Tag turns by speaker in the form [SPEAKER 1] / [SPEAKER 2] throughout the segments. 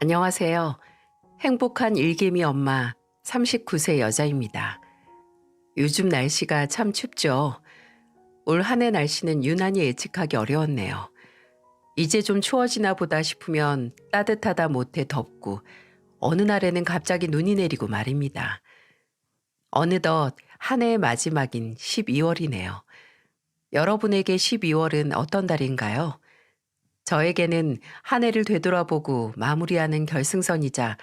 [SPEAKER 1] 안녕하세요. 행복한 일개미 엄마 39세 여자입니다. 요즘 날씨가 참 춥죠. 올 한 해 날씨는 유난히 예측하기 어려웠네요. 이제 좀 추워지나 보다 싶으면 따뜻하다 못해 덥고 어느 날에는 갑자기 눈이 내리고 말입니다. 어느덧 한 해의 마지막인 12월이네요. 여러분에게 12월은 어떤 달인가요? 저에게는 한 해를 되돌아보고 마무리하는 결승선이자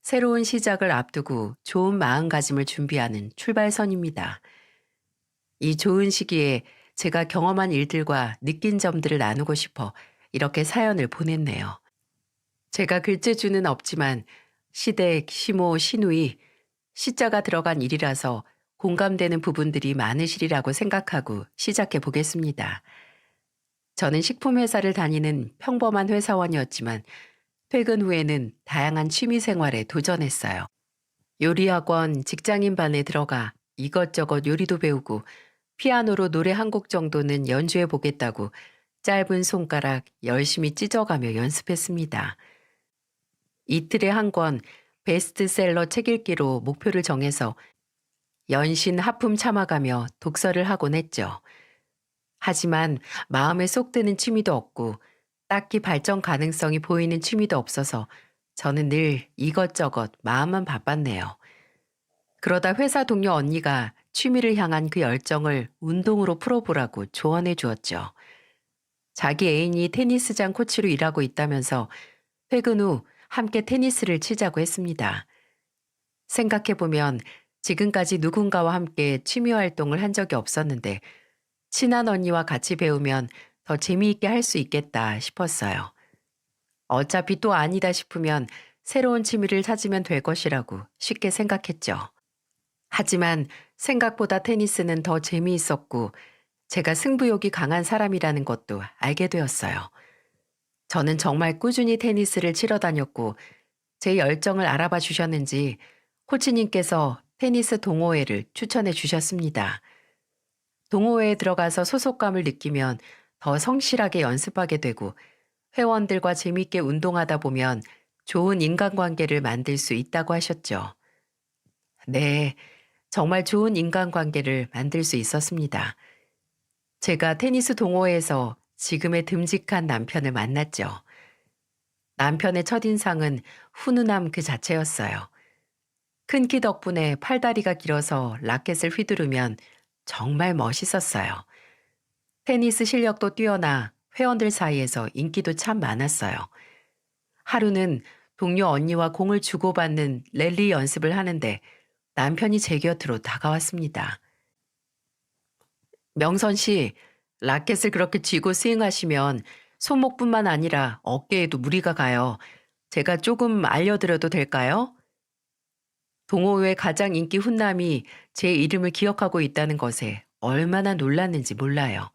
[SPEAKER 1] 새로운 시작을 앞두고 좋은 마음가짐을 준비하는 출발선입니다. 이 좋은 시기에 제가 경험한 일들과 느낀 점들을 나누고 싶어 이렇게 사연을 보냈네요. 제가 글재주는 없지만 시댁, 시모, 시누이, 시자가 들어간 일이라서 공감되는 부분들이 많으시리라고 생각하고 시작해 보겠습니다. 저는 식품회사를 다니는 평범한 회사원이었지만 퇴근 후에는 다양한 취미 생활에 도전했어요. 요리학원, 직장인반에 들어가 이것저것 요리도 배우고 피아노로 노래 한 곡 정도는 연주해 보겠다고 짧은 손가락 열심히 찢어가며 연습했습니다. 이틀에 한 권 베스트셀러 책 읽기로 목표를 정해서 연신 하품 참아가며 독서를 하곤 했죠. 하지만 마음에 쏙 드는 취미도 없고 딱히 발전 가능성이 보이는 취미도 없어서 저는 늘 이것저것 마음만 바빴네요. 그러다 회사 동료 언니가 취미를 향한 그 열정을 운동으로 풀어보라고 조언해 주었죠. 자기 애인이 테니스장 코치로 일하고 있다면서 퇴근 후 함께 테니스를 치자고 했습니다. 생각해보면 지금까지 누군가와 함께 취미 활동을 한 적이 없었는데 친한 언니와 같이 배우면 더 재미있게 할 수 있겠다 싶었어요. 어차피 또 아니다 싶으면 새로운 취미를 찾으면 될 것이라고 쉽게 생각했죠. 하지만 생각보다 테니스는 더 재미있었고 제가 승부욕이 강한 사람이라는 것도 알게 되었어요. 저는 정말 꾸준히 테니스를 치러 다녔고 제 열정을 알아봐 주셨는지 코치님께서 테니스 동호회를 추천해 주셨습니다. 동호회에 들어가서 소속감을 느끼면 더 성실하게 연습하게 되고 회원들과 재밌게 운동하다 보면 좋은 인간관계를 만들 수 있다고 하셨죠. 네, 정말 좋은 인간관계를 만들 수 있었습니다. 제가 테니스 동호회에서 지금의 듬직한 남편을 만났죠. 남편의 첫인상은 훈훈함 그 자체였어요. 큰 키 덕분에 팔다리가 길어서 라켓을 휘두르면 정말 멋있었어요. 테니스 실력도 뛰어나 회원들 사이에서 인기도 참 많았어요. 하루는 동료 언니와 공을 주고받는 랠리 연습을 하는데 남편이 제 곁으로 다가왔습니다. 명선 씨, 라켓을 그렇게 쥐고 스윙하시면 손목뿐만 아니라 어깨에도 무리가 가요. 제가 조금 알려드려도 될까요? 동호회 가장 인기 훈남이 제 이름을 기억하고 있다는 것에 얼마나 놀랐는지 몰라요.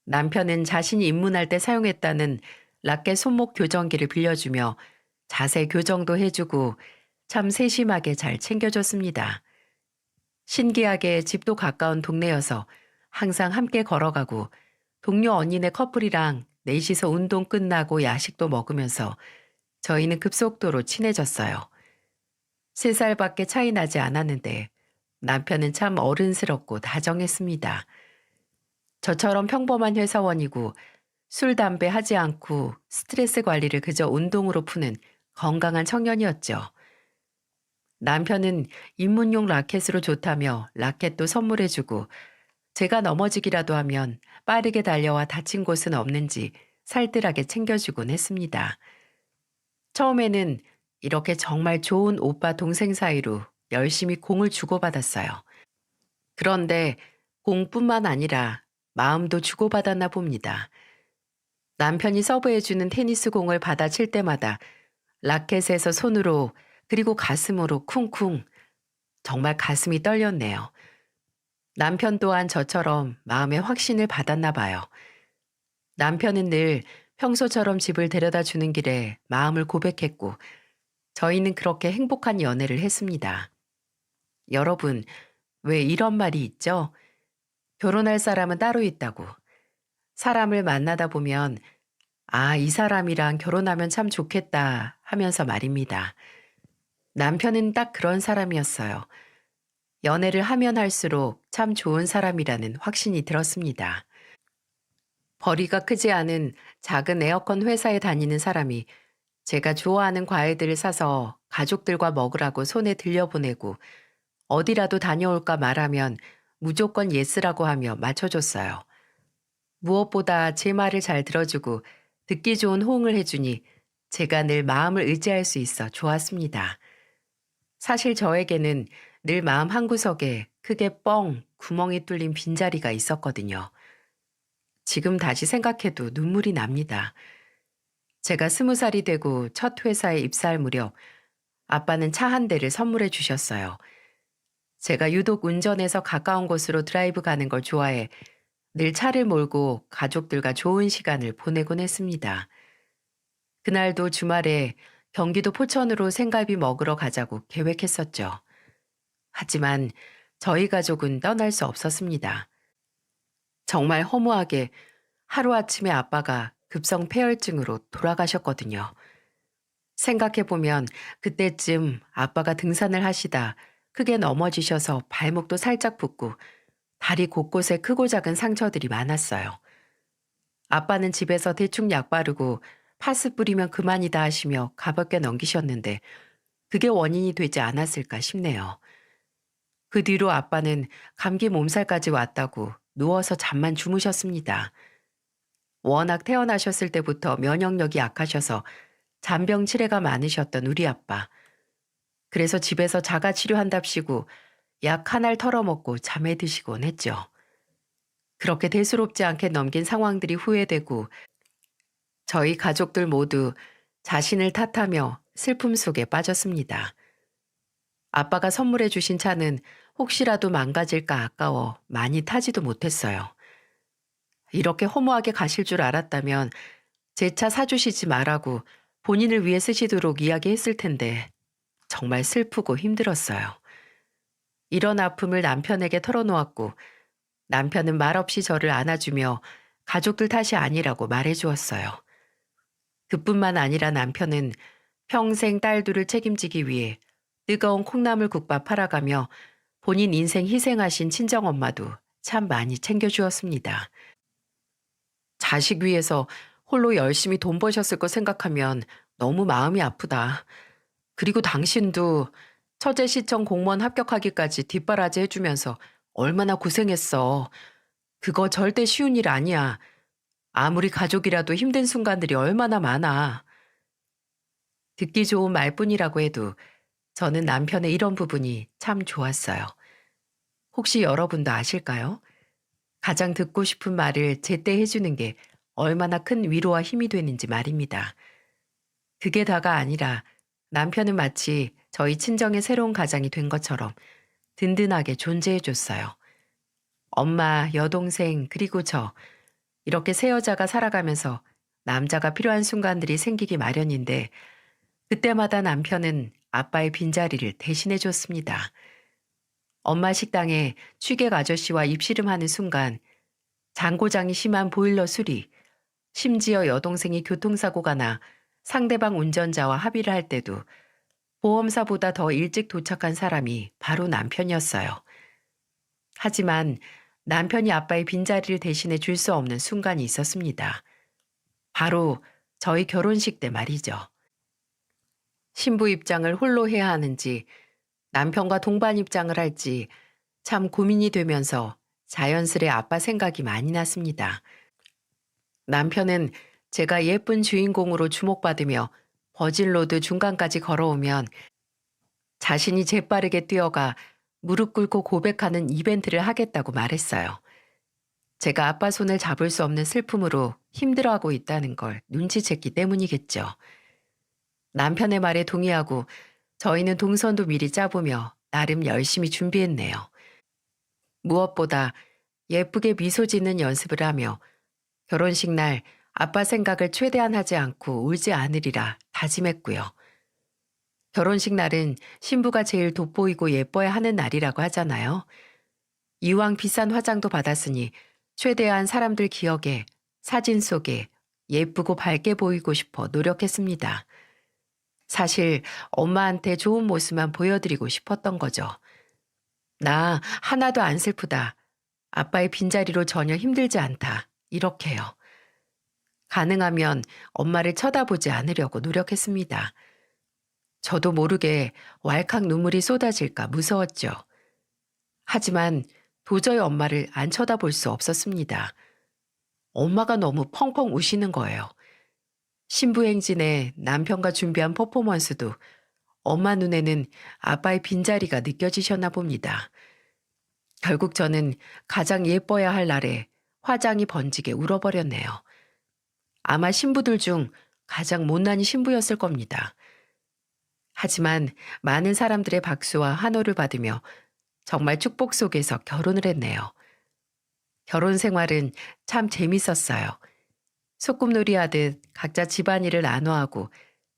[SPEAKER 1] 남편은 자신이 입문할 때 사용했다는 라켓 손목 교정기를 빌려주며 자세 교정도 해주고 참 세심하게 잘 챙겨줬습니다. 신기하게 집도 가까운 동네여서 항상 함께 걸어가고 동료 언니네 커플이랑 넷이서 운동 끝나고 야식도 먹으면서 저희는 급속도로 친해졌어요. 3살밖에 차이 나지 않았는데 남편은 참 어른스럽고 다정했습니다. 저처럼 평범한 회사원이고 술, 담배 하지 않고 스트레스 관리를 그저 운동으로 푸는 건강한 청년이었죠. 남편은 입문용 라켓으로 좋다며 라켓도 선물해주고 제가 넘어지기라도 하면 빠르게 달려와 다친 곳은 없는지 살뜰하게 챙겨주곤 했습니다. 처음에는 이렇게 정말 좋은 오빠 동생 사이로 열심히 공을 주고받았어요. 그런데 공뿐만 아니라 마음도 주고받았나 봅니다. 남편이 서브해주는 테니스 공을 받아 칠 때마다 라켓에서 손으로 그리고 가슴으로 쿵쿵 정말 가슴이 떨렸네요. 남편 또한 저처럼 마음의 확신을 받았나 봐요. 남편은 늘 평소처럼 집을 데려다 주는 길에 마음을 고백했고 저희는 그렇게 행복한 연애를 했습니다. 여러분, 왜 이런 말이 있죠? 결혼할 사람은 따로 있다고. 사람을 만나다 보면 아, 이 사람이랑 결혼하면 참 좋겠다 하면서 말입니다. 남편은 딱 그런 사람이었어요. 연애를 하면 할수록 참 좋은 사람이라는 확신이 들었습니다. 벌이가 크지 않은 작은 에어컨 회사에 다니는 사람이 제가 좋아하는 과일들을 사서 가족들과 먹으라고 손에 들려보내고 어디라도 다녀올까 말하면 무조건 예스라고 하며 맞춰줬어요. 무엇보다 제 말을 잘 들어주고 듣기 좋은 호응을 해주니 제가 늘 마음을 의지할 수 있어 좋았습니다. 사실 저에게는 늘 마음 한구석에 크게 뻥 구멍이 뚫린 빈자리가 있었거든요. 지금 다시 생각해도 눈물이 납니다. 제가 20살이 되고 첫 회사에 입사할 무렵 아빠는 차 한 대를 선물해 주셨어요. 제가 유독 운전해서 가까운 곳으로 드라이브 가는 걸 좋아해 늘 차를 몰고 가족들과 좋은 시간을 보내곤 했습니다. 그날도 주말에 경기도 포천으로 생갈비 먹으러 가자고 계획했었죠. 하지만 저희 가족은 떠날 수 없었습니다. 정말 허무하게 하루아침에 아빠가 급성 폐혈증으로 돌아가셨거든요. 생각해보면 그때쯤 아빠가 등산을 하시다 크게 넘어지셔서 발목도 살짝 붓고 다리 곳곳에 크고 작은 상처들이 많았어요. 아빠는 집에서 대충 약 바르고 파스 뿌리면 그만이다 하시며 가볍게 넘기셨는데 그게 원인이 되지 않았을까 싶네요. 그 뒤로 아빠는 감기 몸살까지 왔다고 누워서 잠만 주무셨습니다. 워낙 태어나셨을 때부터 면역력이 약하셔서 잔병 치레가 많으셨던 우리 아빠. 그래서 집에서 자가 치료한답시고 약 하나를 털어먹고 잠에 드시곤 했죠. 그렇게 대수롭지 않게 넘긴 상황들이 후회되고 저희 가족들 모두 자신을 탓하며 슬픔 속에 빠졌습니다. 아빠가 선물해 주신 차는 혹시라도 망가질까 아까워 많이 타지도 못했어요. 이렇게 허무하게 가실 줄 알았다면 제 차 사주시지 말라고 본인을 위해 쓰시도록 이야기했을 텐데 정말 슬프고 힘들었어요. 이런 아픔을 남편에게 털어놓았고 남편은 말없이 저를 안아주며 가족들 탓이 아니라고 말해주었어요. 그뿐만 아니라 남편은 평생 딸 둘을 책임지기 위해 뜨거운 콩나물 국밥 팔아가며 본인 인생 희생하신 친정엄마도 참 많이 챙겨주었습니다. 자식 위해서 홀로 열심히 돈 버셨을 거 생각하면 너무 마음이 아프다. 그리고 당신도 처제시청 공무원 합격하기까지 뒷바라지 해주면서 얼마나 고생했어. 그거 절대 쉬운 일 아니야. 아무리 가족이라도 힘든 순간들이 얼마나 많아. 듣기 좋은 말뿐이라고 해도 저는 남편의 이런 부분이 참 좋았어요. 혹시 여러분도 아실까요? 가장 듣고 싶은 말을 제때 해주는 게 얼마나 큰 위로와 힘이 되는지 말입니다. 그게 다가 아니라 남편은 마치 저희 친정의 새로운 가장이 된 것처럼 든든하게 존재해줬어요. 엄마, 여동생, 그리고 저. 이렇게 새 여자가 살아가면서 남자가 필요한 순간들이 생기기 마련인데 그때마다 남편은 아빠의 빈자리를 대신해줬습니다. 엄마 식당에 취객 아저씨와 입씨름하는 순간 장고장이 심한 보일러 수리, 심지어 여동생이 교통사고가 나 상대방 운전자와 합의를 할 때도 보험사보다 더 일찍 도착한 사람이 바로 남편이었어요. 하지만 남편이 아빠의 빈자리를 대신해 줄 수 없는 순간이 있었습니다. 바로 저희 결혼식 때 말이죠. 신부 입장을 홀로 해야 하는지 남편과 동반 입장을 할지 참 고민이 되면서 자연스레 아빠 생각이 많이 났습니다. 남편은 제가 예쁜 주인공으로 주목받으며 버질로드 중간까지 걸어오면 자신이 재빠르게 뛰어가 무릎 꿇고 고백하는 이벤트를 하겠다고 말했어요. 제가 아빠 손을 잡을 수 없는 슬픔으로 힘들어하고 있다는 걸 눈치챘기 때문이겠죠. 남편의 말에 동의하고 저희는 동선도 미리 짜보며 나름 열심히 준비했네요. 무엇보다 예쁘게 미소 짓는 연습을 하며 결혼식 날 아빠 생각을 최대한 하지 않고 울지 않으리라 다짐했고요. 결혼식 날은 신부가 제일 돋보이고 예뻐야 하는 날이라고 하잖아요. 이왕 비싼 화장도 받았으니 최대한 사람들 기억에 사진 속에 예쁘고 밝게 보이고 싶어 노력했습니다. 사실 엄마한테 좋은 모습만 보여드리고 싶었던 거죠. 나 하나도 안 슬프다. 아빠의 빈자리로 전혀 힘들지 않다. 이렇게요. 가능하면 엄마를 쳐다보지 않으려고 노력했습니다. 저도 모르게 왈칵 눈물이 쏟아질까 무서웠죠. 하지만 도저히 엄마를 안 쳐다볼 수 없었습니다. 엄마가 너무 펑펑 우시는 거예요. 신부행진에 남편과 준비한 퍼포먼스도 엄마 눈에는 아빠의 빈자리가 느껴지셨나 봅니다. 결국 저는 가장 예뻐야 할 날에 화장이 번지게 울어버렸네요. 아마 신부들 중 가장 못난이 신부였을 겁니다. 하지만 많은 사람들의 박수와 환호를 받으며 정말 축복 속에서 결혼을 했네요. 결혼 생활은 참 재밌었어요. 소꿉놀이 하듯 각자 집안일을 나눠하고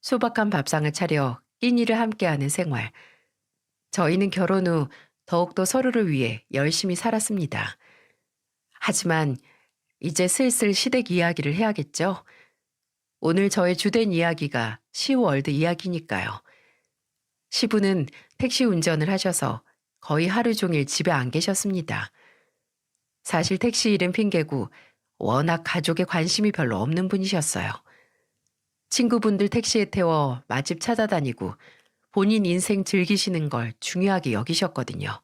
[SPEAKER 1] 소박한 밥상을 차려 끼니를 함께하는 생활. 저희는 결혼 후 더욱더 서로를 위해 열심히 살았습니다. 하지만 이제 슬슬 시댁 이야기를 해야겠죠? 오늘 저의 주된 이야기가 시월드 이야기니까요. 시부는 택시 운전을 하셔서 거의 하루 종일 집에 안 계셨습니다. 사실 택시 일은 핑계고 워낙 가족에 관심이 별로 없는 분이셨어요. 친구분들 택시에 태워 맛집 찾아다니고 본인 인생 즐기시는 걸 중요하게 여기셨거든요.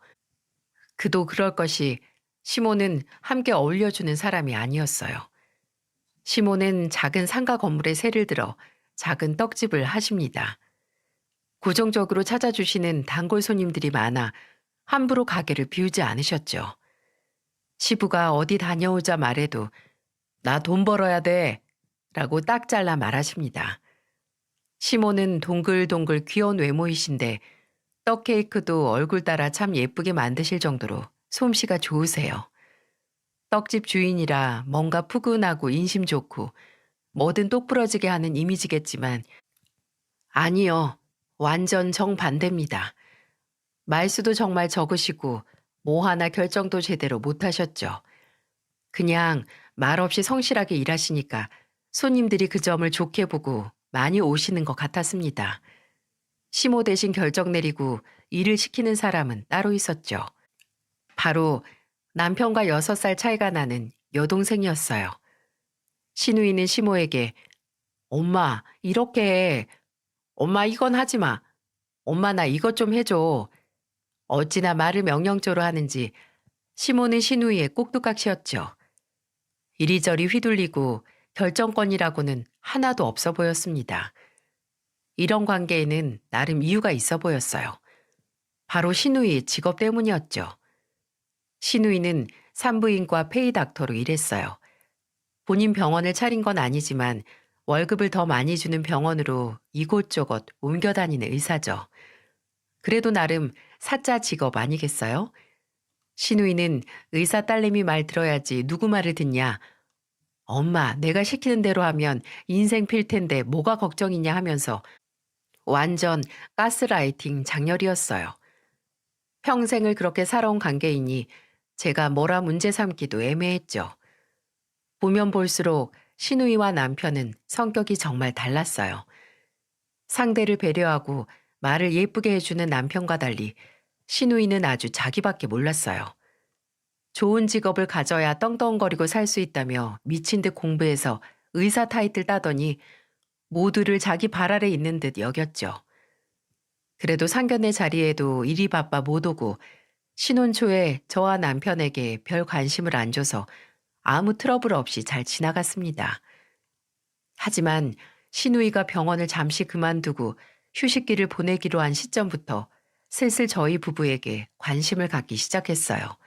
[SPEAKER 1] 그도 그럴 것이 시모는 함께 어울려주는 사람이 아니었어요. 시모는 작은 상가 건물에 세를 들어 작은 떡집을 하십니다. 고정적으로 찾아주시는 단골 손님들이 많아 함부로 가게를 비우지 않으셨죠. 시부가 어디 다녀오자 말해도 나 돈 벌어야 돼 라고 딱 잘라 말하십니다. 시모는 동글동글 귀여운 외모이신데 떡 케이크도 얼굴 따라 참 예쁘게 만드실 정도로 솜씨가 좋으세요. 떡집 주인이라 뭔가 푸근하고 인심 좋고 뭐든 똑부러지게 하는 이미지겠지만 아니요. 완전 정반대입니다. 말수도 정말 적으시고 뭐 하나 결정도 제대로 못하셨죠. 그냥 말없이 성실하게 일하시니까 손님들이 그 점을 좋게 보고 많이 오시는 것 같았습니다. 시모 대신 결정 내리고 일을 시키는 사람은 따로 있었죠. 바로 남편과 6살 차이가 나는 여동생이었어요. 시누이는 시모에게 엄마 이렇게 해. 엄마 이건 하지 마. 엄마 나 이것 좀 해줘. 어찌나 말을 명령조로 하는지 시모는 시누이의 꼭두각시였죠. 이리저리 휘둘리고 결정권이라고는 하나도 없어 보였습니다. 이런 관계에는 나름 이유가 있어 보였어요. 바로 시누이의 직업 때문이었죠. 시누이는 산부인과 페이닥터로 일했어요. 본인 병원을 차린 건 아니지만 월급을 더 많이 주는 병원으로 이곳저곳 옮겨 다니는 의사죠. 그래도 나름 사자 직업 아니겠어요? 시누이는 의사 딸내미 말 들어야지 누구 말을 듣냐. 엄마, 내가 시키는 대로 하면 인생 필 텐데 뭐가 걱정이냐 하면서 완전 가스라이팅 장렬이었어요. 평생을 그렇게 살아온 관계이니 제가 뭐라 문제 삼기도 애매했죠. 보면 볼수록 시누이와 남편은 성격이 정말 달랐어요. 상대를 배려하고 말을 예쁘게 해주는 남편과 달리 시누이는 아주 자기밖에 몰랐어요. 좋은 직업을 가져야 떵떵거리고 살 수 있다며 미친 듯 공부해서 의사 타이틀 따더니 모두를 자기 발 아래 있는 듯 여겼죠. 그래도 상견례 자리에도 일이 바빠 못 오고 신혼 초에 저와 남편에게 별 관심을 안 줘서 아무 트러블 없이 잘 지나갔습니다. 하지만 시누이가 병원을 잠시 그만두고 휴식기를 보내기로 한 시점부터 슬슬 저희 부부에게 관심을 갖기 시작했어요.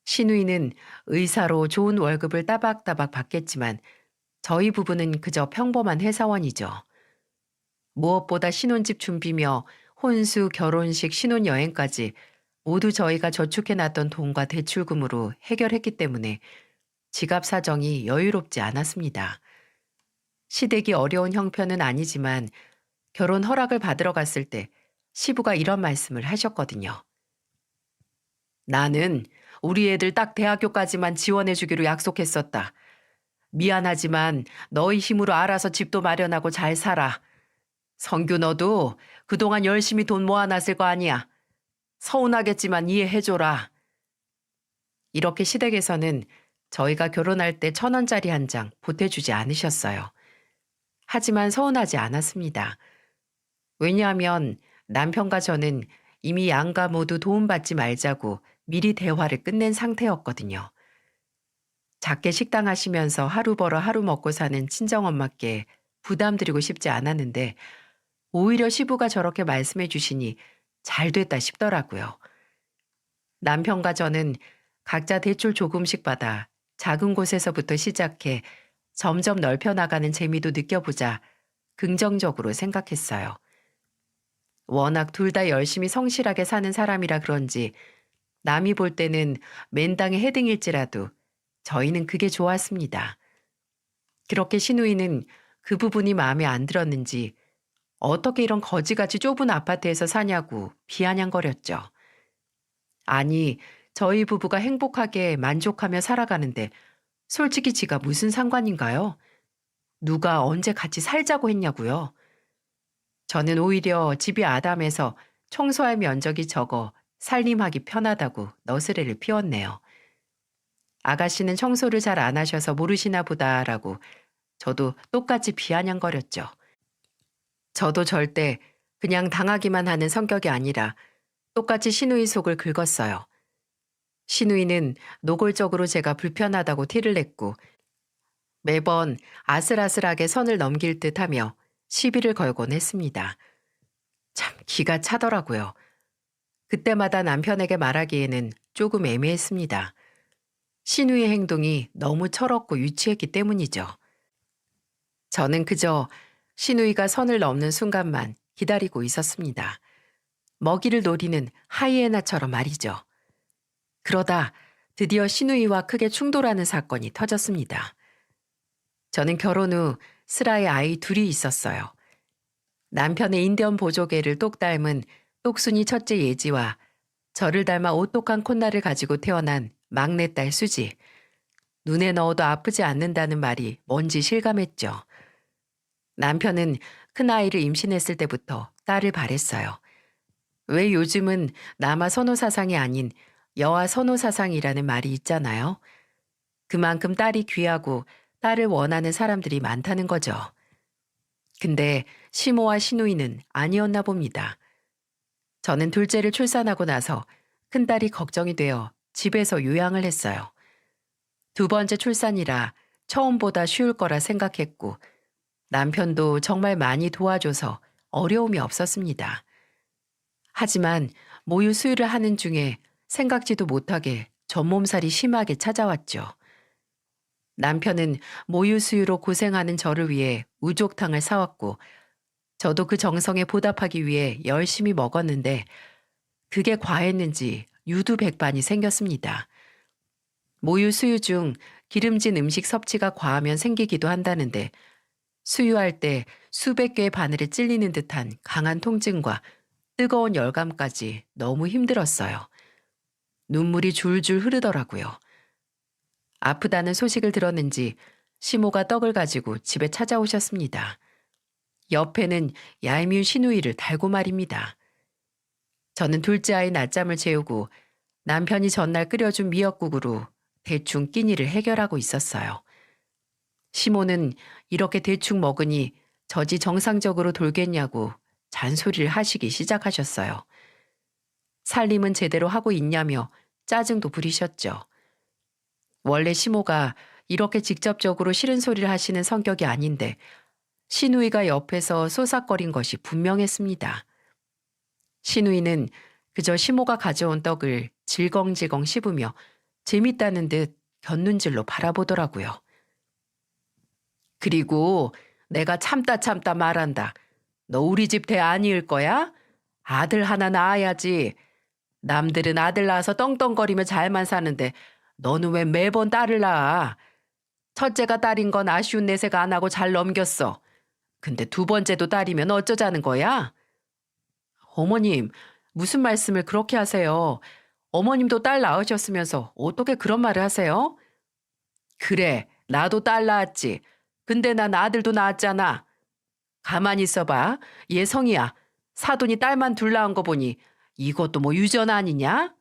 [SPEAKER 1] 시누이는 의사로 좋은 월급을 따박따박 받겠지만 저희 부부는 그저 평범한 회사원이죠. 무엇보다 신혼집 준비며 혼수, 결혼식, 신혼여행까지 모두 저희가 저축해놨던 돈과 대출금으로 해결했기 때문에 지갑 사정이 여유롭지 않았습니다. 시댁이 어려운 형편은 아니지만 결혼 허락을 받으러 갔을 때 시부가 이런 말씀을 하셨거든요. 나는 우리 애들 딱 대학교까지만 지원해주기로 약속했었다. 미안하지만 너희 힘으로 알아서 집도 마련하고 잘 살아. 성규 너도 그동안 열심히 돈 모아놨을 거 아니야. 서운하겠지만 이해해줘라. 이렇게 시댁에서는 저희가 결혼할 때 1,000원짜리 한 장 보태주지 않으셨어요. 하지만 서운하지 않았습니다. 왜냐하면 남편과 저는 이미 양가 모두 도움받지 말자고 미리 대화를 끝낸 상태였거든요. 작게 식당 하시면서 하루 벌어 하루 먹고 사는 친정엄마께 부담드리고 싶지 않았는데 오히려 시부가 저렇게 말씀해 주시니 잘 됐다 싶더라고요. 남편과 저는 각자 대출 조금씩 받아 작은 곳에서부터 시작해 점점 넓혀 나가는 재미도 느껴보자 긍정적으로 생각했어요. 워낙 둘 다 열심히 성실하게 사는 사람이라 그런지 남이 볼 때는 맨땅에 헤딩일지라도 저희는 그게 좋았습니다. 그렇게 시누이는 그 부분이 마음에 안 들었는지 어떻게 이런 거지같이 좁은 아파트에서 사냐고 비아냥거렸죠. 아니, 저희 부부가 행복하게 만족하며 살아가는데 솔직히 지가 무슨 상관인가요? 누가 언제 같이 살자고 했냐고요? 저는 오히려 집이 아담해서 청소할 면적이 적어 살림하기 편하다고 너스레를 피웠네요. 아가씨는 청소를 잘 안 하셔서 모르시나 보다라고 저도 똑같이 비아냥거렸죠. 저도 절대 그냥 당하기만 하는 성격이 아니라 똑같이 시누이 속을 긁었어요. 시누이는 노골적으로 제가 불편하다고 티를 냈고 매번 아슬아슬하게 선을 넘길 듯하며 시비를 걸곤 했습니다. 참 기가 차더라고요. 그때마다 남편에게 말하기에는 조금 애매했습니다. 시누이의 행동이 너무 철없고 유치했기 때문이죠. 저는 그저 시누이가 선을 넘는 순간만 기다리고 있었습니다. 먹이를 노리는 하이에나처럼 말이죠. 그러다 드디어 시누이와 크게 충돌하는 사건이 터졌습니다. 저는 결혼 후 슬아의 아이 둘이 있었어요. 남편의 인디언 보조개를 똑 닮은 똑순이 첫째 예지와 저를 닮아 오똑한 콧날을 가지고 태어난 막내딸 수지. 눈에 넣어도 아프지 않는다는 말이 뭔지 실감했죠. 남편은 큰아이를 임신했을 때부터 딸을 바랬어요. 왜 요즘은 남아 선호사상이 아닌 여아 선호사상이라는 말이 있잖아요. 그만큼 딸이 귀하고 딸을 원하는 사람들이 많다는 거죠. 근데 시모와 시누이는 아니었나 봅니다. 저는 둘째를 출산하고 나서 큰딸이 걱정이 되어 집에서 요양을 했어요. 두 번째 출산이라 처음보다 쉬울 거라 생각했고 남편도 정말 많이 도와줘서 어려움이 없었습니다. 하지만 모유 수유를 하는 중에 생각지도 못하게 전몸살이 심하게 찾아왔죠. 남편은 모유 수유로 고생하는 저를 위해 우족탕을 사왔고 저도 그 정성에 보답하기 위해 열심히 먹었는데 그게 과했는지 유두백반이 생겼습니다. 모유 수유 중 기름진 음식 섭취가 과하면 생기기도 한다는데 수유할 때 수백 개의 바늘에 찔리는 듯한 강한 통증과 뜨거운 열감까지 너무 힘들었어요. 눈물이 줄줄 흐르더라고요. 아프다는 소식을 들었는지 시모가 떡을 가지고 집에 찾아오셨습니다. 옆에는 얄미운 시누이를 달고 말입니다. 저는 둘째 아이 낮잠을 재우고 남편이 전날 끓여준 미역국으로 대충 끼니를 해결하고 있었어요. 시모는 이렇게 대충 먹으니 저지 정상적으로 돌겠냐고 잔소리를 하시기 시작하셨어요. 살림은 제대로 하고 있냐며 짜증도 부리셨죠. 원래 시모가 이렇게 직접적으로 싫은 소리를 하시는 성격이 아닌데 시누이가 옆에서 쏘삭거린 것이 분명했습니다. 시누이는 그저 시모가 가져온 떡을 질겅질겅 씹으며 재밌다는 듯 곁눈질로 바라보더라고요. 그리고 내가 참다 말한다. 너 우리 집 대 아니일 거야? 아들 하나 낳아야지. 남들은 아들 낳아서 떵떵거리며 잘만 사는데 너는 왜 매번 딸을 낳아? 첫째가 딸인 건 아쉬운 내색 안 하고 잘 넘겼어. 근데 두 번째도 딸이면 어쩌자는 거야? 어머님, 무슨 말씀을 그렇게 하세요? 어머님도 딸 낳으셨으면서 어떻게 그런 말을 하세요? 그래, 나도 딸 낳았지. 근데 난 아들도 낳았잖아. 가만히 있어봐. 얘 성이야. 사돈이 딸만 둘 낳은 거 보니 이것도 뭐 유전 아니냐?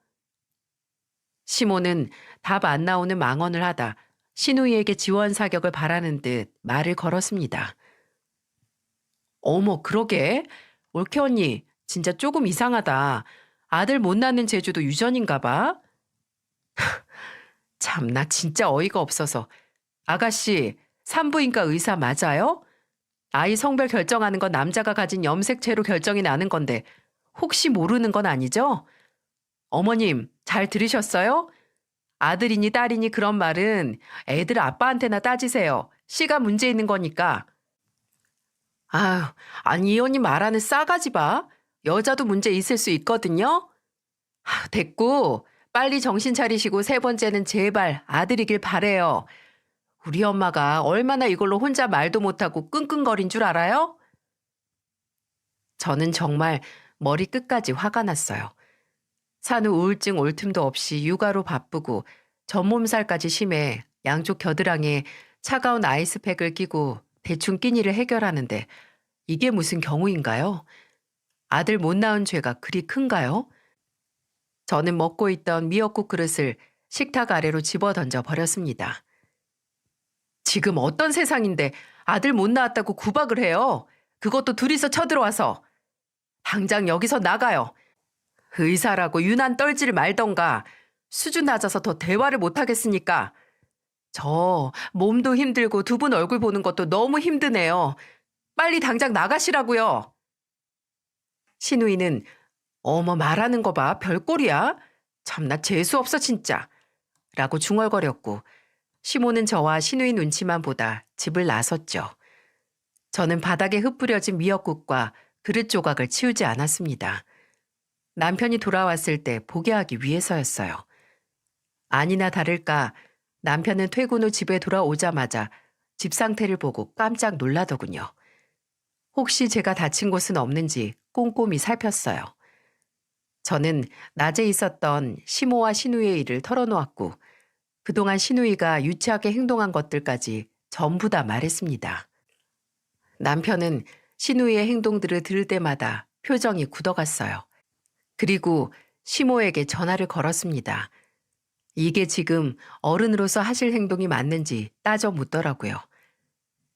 [SPEAKER 1] 시모는 답 안 나오는 망언을 하다 신우이에게 지원 사격을 바라는 듯 말을 걸었습니다. 어머, 그러게. 올케 언니, 진짜 조금 이상하다. 아들 못 낳는 재주도 유전인가 봐. 참, 나 진짜 어이가 없어서. 아가씨, 산부인과 의사 맞아요? 아이 성별 결정하는 건 남자가 가진 염색체로 결정이 나는 건데 혹시 모르는 건 아니죠? 어머님, 잘 들으셨어요? 아들이니 딸이니 그런 말은 애들 아빠한테나 따지세요. 씨가 문제 있는 거니까. 아유, 아니 이 언니 말하는 싸가지 봐. 여자도 문제 있을 수 있거든요. 됐고, 빨리 정신 차리시고 세 번째는 제발 아들이길 바래요. 우리 엄마가 얼마나 이걸로 혼자 말도 못하고 끙끙거린 줄 알아요? 저는 정말 머리 끝까지 화가 났어요. 산후 우울증 올 틈도 없이 육아로 바쁘고 전몸살까지 심해 양쪽 겨드랑이에 차가운 아이스팩을 끼고 대충 끼니를 해결하는데 이게 무슨 경우인가요? 아들 못 낳은 죄가 그리 큰가요? 저는 먹고 있던 미역국 그릇을 식탁 아래로 집어 던져 버렸습니다. 지금 어떤 세상인데 아들 못 낳았다고 구박을 해요. 그것도 둘이서 쳐들어와서. 당장 여기서 나가요. 의사라고 유난 떨지를 말던가. 수준 낮아서 더 대화를 못하겠으니까. 저 몸도 힘들고 두 분 얼굴 보는 것도 너무 힘드네요. 빨리 당장 나가시라고요. 신우이는 어머 말하는 거 봐. 별꼴이야. 참나 재수없어 진짜. 라고 중얼거렸고 시모는 저와 신우이 눈치만 보다 집을 나섰죠. 저는 바닥에 흩뿌려진 미역국과 그릇 조각을 치우지 않았습니다. 남편이 돌아왔을 때 보게 하기 위해서였어요. 아니나 다를까 남편은 퇴근 후 집에 돌아오자마자 집 상태를 보고 깜짝 놀라더군요. 혹시 제가 다친 곳은 없는지 꼼꼼히 살폈어요. 저는 낮에 있었던 시모와 신우이의 일을 털어놓았고 그동안 신우이가 유치하게 행동한 것들까지 전부 다 말했습니다. 남편은 신우이의 행동들을 들을 때마다 표정이 굳어갔어요. 그리고 시모에게 전화를 걸었습니다. 이게 지금 어른으로서 하실 행동이 맞는지 따져 묻더라고요.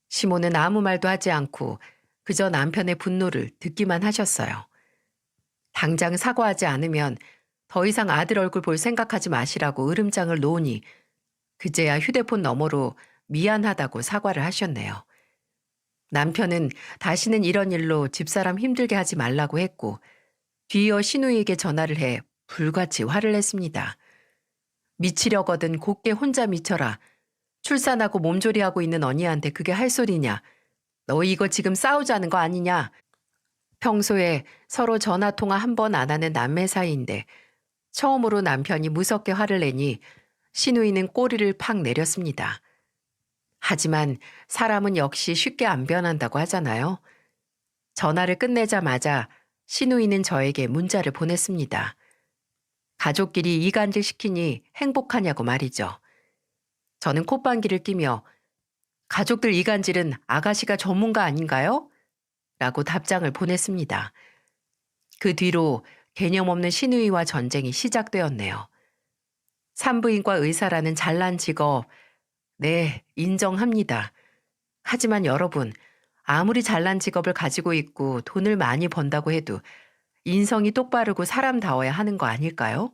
[SPEAKER 1] 시모는 아무 말도 하지 않고 그저 남편의 분노를 듣기만 하셨어요. 당장 사과하지 않으면 더 이상 아들 얼굴 볼 생각하지 마시라고 으름장을 놓으니 그제야 휴대폰 너머로 미안하다고 사과를 하셨네요. 남편은 다시는 이런 일로 집사람 힘들게 하지 말라고 했고 뒤이어 신우이에게 전화를 해 불같이 화를 냈습니다. 미치려거든 곱게 혼자 미쳐라. 출산하고 몸조리하고 있는 언니한테 그게 할 소리냐. 너 이거 지금 싸우자는 거 아니냐. 평소에 서로 전화통화 한 번 안 하는 남매 사이인데 처음으로 남편이 무섭게 화를 내니 신우이는 꼬리를 팍 내렸습니다. 하지만 사람은 역시 쉽게 안 변한다고 하잖아요. 전화를 끝내자마자 신우이는 저에게 문자를 보냈습니다. 가족끼리 이간질 시키니 행복하냐고 말이죠. 저는 콧방귀를 끼며 가족들 이간질은 아가씨가 전문가 아닌가요? 라고 답장을 보냈습니다. 그 뒤로 개념 없는 신우이와 전쟁이 시작되었네요. 산부인과 의사라는 잘난 직업, 네, 인정합니다. 하지만 여러분, 아무리 잘난 직업을 가지고 있고 돈을 많이 번다고 해도 인성이 똑바르고 사람다워야 하는 거 아닐까요?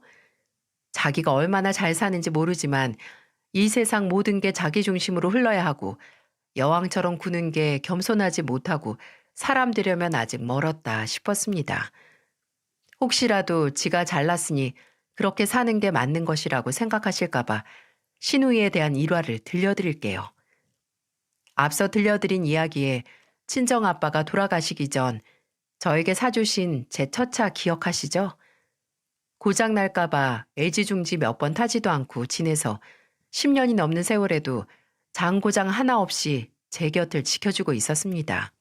[SPEAKER 1] 자기가 얼마나 잘 사는지 모르지만 이 세상 모든 게 자기 중심으로 흘러야 하고 여왕처럼 구는 게 겸손하지 못하고 사람 되려면 아직 멀었다 싶었습니다. 혹시라도 지가 잘났으니 그렇게 사는 게 맞는 것이라고 생각하실까봐 신우이에 대한 일화를 들려드릴게요. 앞서 들려드린 이야기에 친정아빠가 돌아가시기 전 저에게 사주신 제 첫 차 기억하시죠? 고장날까봐 애지중지 몇 번 타지도 않고 지내서 10년이 넘는 세월에도 장고장 하나 없이 제 곁을 지켜주고 있었습니다.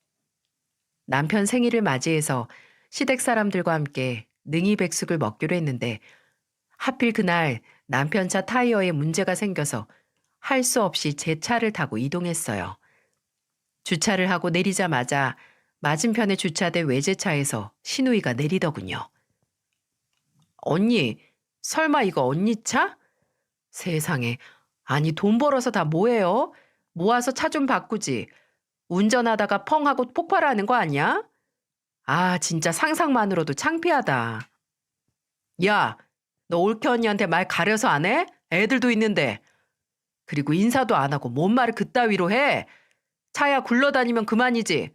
[SPEAKER 1] 남편 생일을 맞이해서 시댁 사람들과 함께 능이백숙을 먹기로 했는데 하필 그날 남편 차 타이어에 문제가 생겨서 할 수 없이 제 차를 타고 이동했어요. 주차를 하고 내리자마자 맞은편에 주차된 외제차에서 신우이가 내리더군요. 언니, 설마 이거 언니 차? 세상에. 아니, 돈 벌어서 다 뭐해요? 모아서 차 좀 바꾸지. 운전하다가 펑 하고 폭발하는 거 아니야? 아, 진짜 상상만으로도 창피하다. 야, 너 올케 언니한테 말 가려서 안 해? 애들도 있는데. 그리고 인사도 안 하고 뭔 말을 그따위로 해? 차야 굴러다니면 그만이지.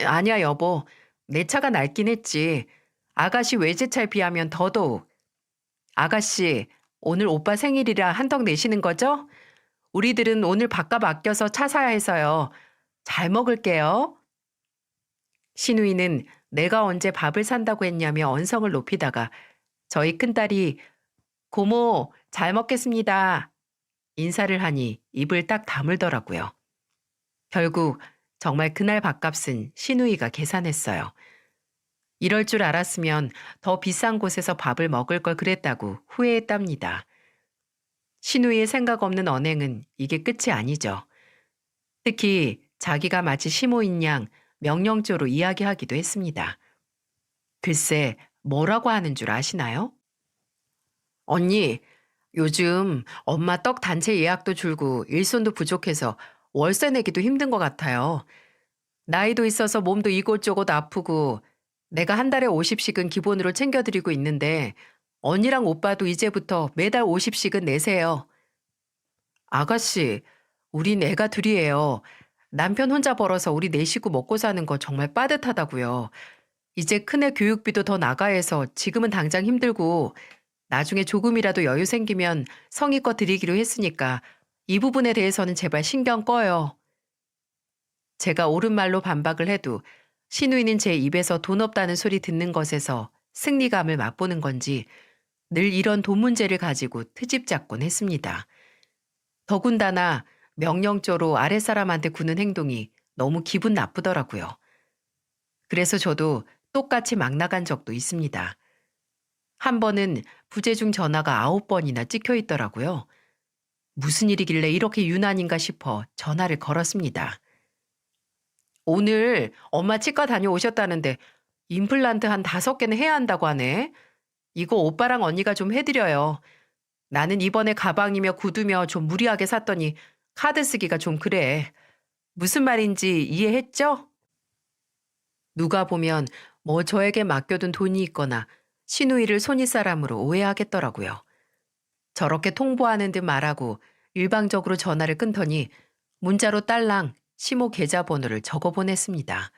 [SPEAKER 1] 아니야, 여보. 내 차가 낡긴 했지. 아가씨 외제차에 비하면 더더욱. 아가씨, 오늘 오빠 생일이라 한턱 내시는 거죠? 우리들은 오늘 밥값 아껴서 차 사야 해서요. 잘 먹을게요. 신우이는 내가 언제 밥을 산다고 했냐며 언성을 높이다가 저희 큰딸이 고모, 잘 먹겠습니다. 인사를 하니 입을 딱 다물더라고요. 결국 정말 그날 밥값은 신우이가 계산했어요. 이럴 줄 알았으면 더 비싼 곳에서 밥을 먹을 걸 그랬다고 후회했답니다. 신우이의 생각 없는 언행은 이게 끝이 아니죠. 특히 자기가 마치 시모인 양 명령조로 이야기하기도 했습니다. 글쎄, 뭐라고 하는 줄 아시나요? 언니, 요즘 엄마 떡 단체 예약도 줄고 일손도 부족해서 월세 내기도 힘든 것 같아요. 나이도 있어서 몸도 이곳저곳 아프고 내가 한 달에 50씩은 기본으로 챙겨드리고 있는데 언니랑 오빠도 이제부터 매달 50씩은 내세요. 아가씨, 우린 애가 둘이에요. 남편 혼자 벌어서 우리 네 식구 먹고 사는 거 정말 빠듯하다고요. 이제 큰애 교육비도 더 나가야 해서 지금은 당장 힘들고 나중에 조금이라도 여유 생기면 성의껏 드리기로 했으니까 이 부분에 대해서는 제발 신경 꺼요. 제가 옳은 말로 반박을 해도 신우이는 제 입에서 돈 없다는 소리 듣는 것에서 승리감을 맛보는 건지 늘 이런 돈 문제를 가지고 트집 잡곤 했습니다. 더군다나 명령조로 아랫사람한테 구는 행동이 너무 기분 나쁘더라고요. 그래서 저도 똑같이 막 나간 적도 있습니다. 한 번은 부재중 전화가 9번이나 찍혀 있더라고요. 무슨 일이길래 이렇게 유난인가 싶어 전화를 걸었습니다. 오늘 엄마 치과 다녀오셨다는데 임플란트 한 5개는 해야 한다고 하네. 이거 오빠랑 언니가 좀 해드려요. 나는 이번에 가방이며 구두며 좀 무리하게 샀더니 카드 쓰기가 좀 그래. 무슨 말인지 이해했죠? 누가 보면 뭐 저에게 맡겨둔 돈이 있거나 시누이를 손윗사람으로 오해하겠더라고요. 저렇게 통보하는 듯 말하고 일방적으로 전화를 끊더니 문자로 딸랑 시모 계좌번호를 적어 보냈습니다.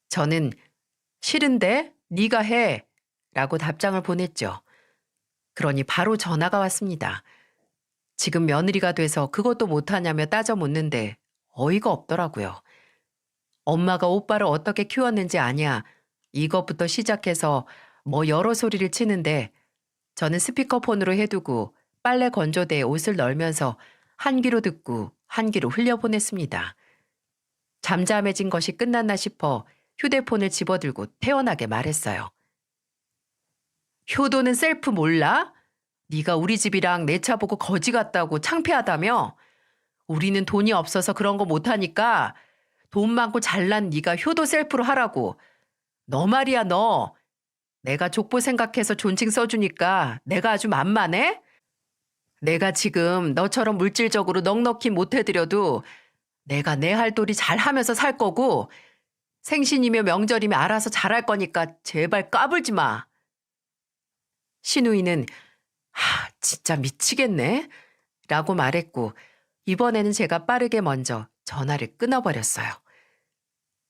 [SPEAKER 1] 저는 싫은데 네가 해 라고 답장을 보냈죠. 그러니 바로 전화가 왔습니다. 지금 며느리가 돼서 그것도 못하냐며 따져 묻는데 어이가 없더라고요. 엄마가 오빠를 어떻게 키웠는지 아냐. 이것부터 시작해서 뭐 여러 소리를 치는데 저는 스피커폰으로 해두고 빨래 건조대에 옷을 널면서 한 귀로 듣고 한 귀로 흘려보냈습니다. 잠잠해진 것이 끝났나 싶어 휴대폰을 집어들고 태연하게 말했어요. 효도는 셀프 몰라? 네가 우리 집이랑 내 차 보고 거지 같다고 창피하다며? 우리는 돈이 없어서 그런 거 못하니까 돈 많고 잘난 네가 효도 셀프로 하라고. 너 말이야 너. 내가 족보 생각해서 존칭 써주니까 내가 아주 만만해? 내가 지금 너처럼 물질적으로 넉넉히 못해드려도 내가 내 할 도리 잘하면서 살 거고 생신이며 명절이며 알아서 잘할 거니까 제발 까불지 마. 신우이는 진짜 미치겠네 라고 말했고 이번에는 제가 빠르게 먼저 전화를 끊어버렸어요.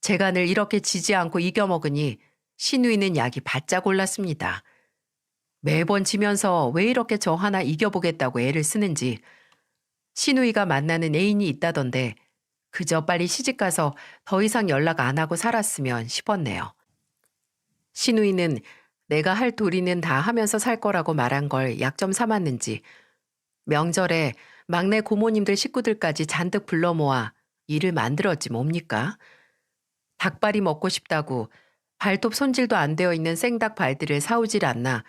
[SPEAKER 1] 제가 늘 이렇게 지지 않고 이겨먹으니 신우이는 약이 바짝 올랐습니다. 매번 지면서 왜 이렇게 저 하나 이겨보겠다고 애를 쓰는지 신우이가 만나는 애인이 있다던데 그저 빨리 시집가서 더 이상 연락 안 하고 살았으면 싶었네요. 신우이는 내가 할 도리는 다 하면서 살 거라고 말한 걸 약점 삼았는지 명절에 막내 고모님들 식구들까지 잔뜩 불러 모아 일을 만들었지 뭡니까? 닭발이 먹고 싶다고 발톱 손질도 안 되어 있는 생닭 발들을 사오질 않나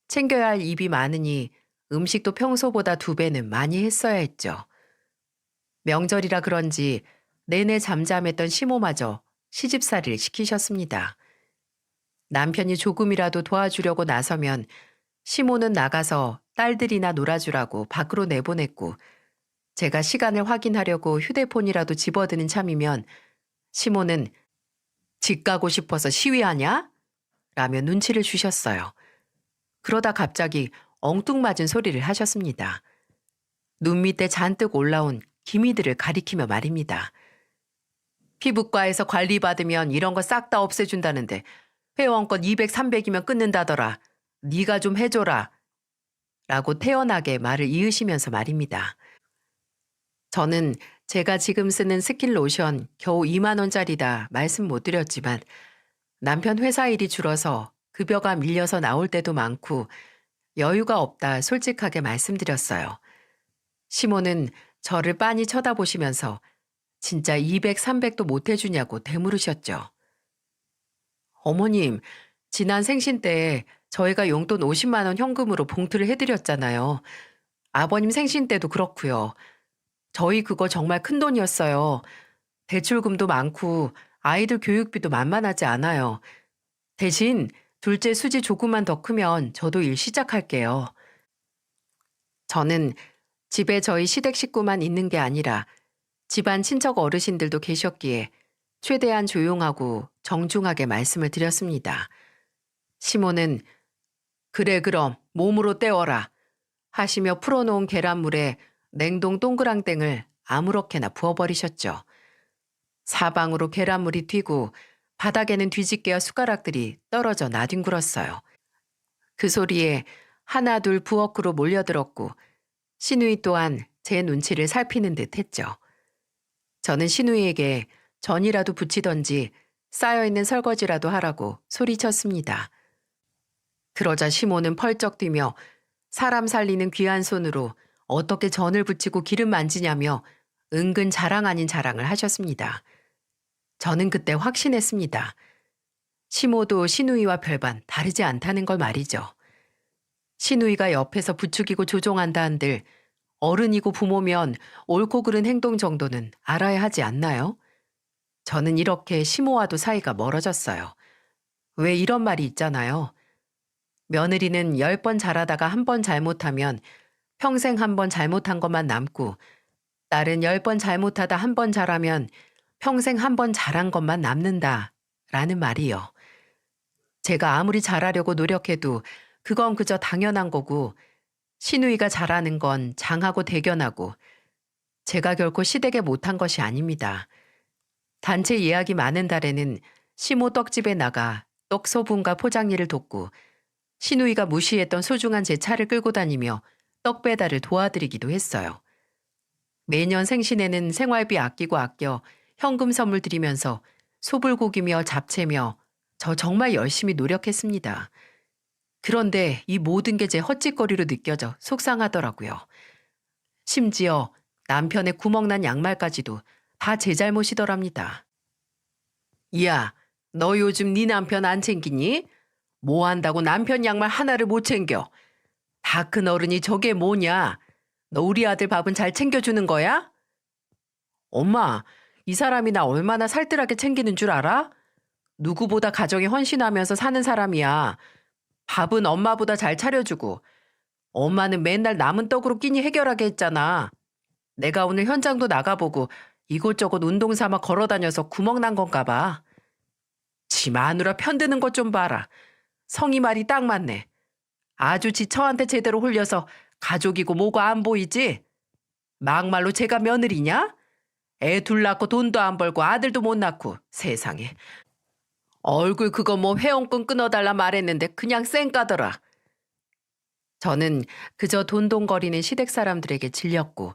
[SPEAKER 1] 챙겨야 할 입이 많으니 음식도 평소보다 2배는 많이 했어야 했죠. 명절이라 그런지 내내 잠잠했던 시모마저 시집살이를 시키셨습니다. 남편이 조금이라도 도와주려고 나서면 시모는 나가서 딸들이나 놀아주라고 밖으로 내보냈고, 제가 시간을 확인하려고 휴대폰이라도 집어드는 참이면 시모는 집 가고 싶어서 시위하냐? 라며 눈치를 주셨어요. 그러다 갑자기 엉뚱맞은 소리를 하셨습니다. 눈 밑에 잔뜩 올라온 기미들을 가리키며 말입니다. 피부과에서 관리받으면 이런 거 싹 다 없애준다는데 회원권 200, 300이면 끊는다더라. 네가 좀 해줘라. 라고 태연하게 말을 이으시면서 말입니다. 저는 제가 지금 쓰는 스킨 로션 겨우 2만 원짜리다 말씀 못 드렸지만 남편 회사 일이 줄어서 급여가 밀려서 나올 때도 많고 여유가 없다 솔직하게 말씀드렸어요. 시모는 저를 빤히 쳐다보시면서 진짜 200, 300도 못 해주냐고 되물으셨죠. 어머님, 지난 생신 때 저희가 용돈 50만 원 현금으로 봉투를 해드렸잖아요. 아버님 생신 때도 그렇고요. 저희 그거 정말 큰 돈이었어요. 대출금도 많고 아이들 교육비도 만만하지 않아요. 대신 둘째 수지 조금만 더 크면 저도 일 시작할게요. 저는 집에 저희 시댁 식구만 있는 게 아니라 집안 친척 어르신들도 계셨기에 최대한 조용하고 정중하게 말씀을 드렸습니다. 시모는 그래 그럼 몸으로 때워라 하시며 풀어놓은 계란물에 냉동 동그랑땡을 아무렇게나 부어버리셨죠. 사방으로 계란물이 튀고 바닥에는 뒤집개와 숟가락들이 떨어져 나뒹굴었어요. 그 소리에 하나 둘 부엌으로 몰려들었고 시누이 또한 제 눈치를 살피는 듯 했죠. 저는 시누이에게 전이라도 붙이던지 쌓여있는 설거지라도 하라고 소리쳤습니다. 그러자 시모는 펄쩍 뛰며 사람 살리는 귀한 손으로 어떻게 전을 붙이고 기름 만지냐며 은근 자랑 아닌 자랑을 하셨습니다. 저는 그때 확신했습니다. 시모도 시누이와 별반 다르지 않다는 걸 말이죠. 시누이가 옆에서 부추기고 조종한다 한들 어른이고 부모면 옳고 그른 행동 정도는 알아야 하지 않나요? 저는 이렇게 시모와도 사이가 멀어졌어요. 왜 이런 말이 있잖아요. 며느리는 10번 잘하다가 1번 잘못하면 평생 1번 잘못한 것만 남고 딸은 10번 잘못하다 1번 잘하면 평생 1번 잘한 것만 남는다 라는 말이요. 제가 아무리 잘하려고 노력해도 그건 그저 당연한 거고 시누이가 잘하는 건 장하고 대견하고 제가 결코 시댁에 못한 것이 아닙니다. 단체 예약이 많은 달에는 시모 떡집에 나가 떡소분과 포장 일을 돕고 시누이가 무시했던 소중한 제 차를 끌고 다니며 떡 배달을 도와드리기도 했어요. 매년 생신에는 생활비 아끼고 아껴 현금 선물 드리면서 소불고기며 잡채며 저 정말 열심히 노력했습니다. 그런데 이 모든 게 제 헛짓거리로 느껴져 속상하더라고요. 심지어 남편의 구멍난 양말까지도 다 제 잘못이더랍니다. 야, 너 요즘 네 남편 안 챙기니? 뭐 한다고 남편 양말 하나를 못 챙겨? 다 큰 어른이 저게 뭐냐? 너 우리 아들 밥은 잘 챙겨주는 거야? 엄마, 이 사람이 나 얼마나 살뜰하게 챙기는 줄 알아? 누구보다 가정에 헌신하면서 사는 사람이야. 밥은 엄마보다 잘 차려주고 엄마는 맨날 남은 떡으로 끼니 해결하게 했잖아. 내가 오늘 현장도 나가보고 이곳저곳 운동 삼아 걸어다녀서 구멍 난 건가 봐. 지 마누라 편드는 것 좀 봐라. 성이 말이 딱 맞네. 아주 지 처한테 제대로 홀려서 가족이고 뭐가 안 보이지? 막말로 제가 며느리냐? 애 둘 낳고 돈도 안 벌고 아들도 못 낳고 세상에. 얼굴 그거 뭐 회원권 끊어달라 말했는데 그냥 쌩까더라. 저는 그저 돈돈거리는 시댁 사람들에게 질렸고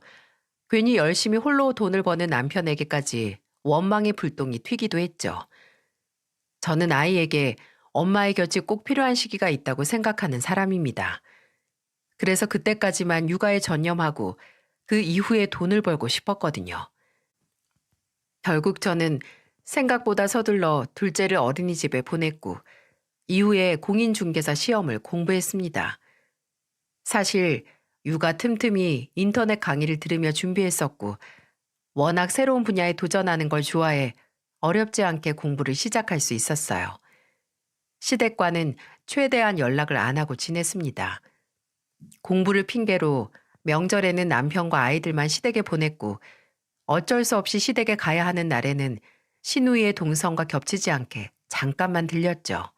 [SPEAKER 1] 괜히 열심히 홀로 돈을 버는 남편에게까지 원망의 불똥이 튀기도 했죠. 저는 아이에게 엄마의 곁이 꼭 필요한 시기가 있다고 생각하는 사람입니다. 그래서 그때까지만 육아에 전념하고 그 이후에 돈을 벌고 싶었거든요. 결국 저는 생각보다 서둘러 둘째를 어린이집에 보냈고 이후에 공인중개사 시험을 공부했습니다. 사실 육아 틈틈이 인터넷 강의를 들으며 준비했었고, 워낙 새로운 분야에 도전하는 걸 좋아해 어렵지 않게 공부를 시작할 수 있었어요. 시댁과는 최대한 연락을 안 하고 지냈습니다. 공부를 핑계로 명절에는 남편과 아이들만 시댁에 보냈고, 어쩔 수 없이 시댁에 가야 하는 날에는 시누이의 동선과 겹치지 않게 잠깐만 들렸죠.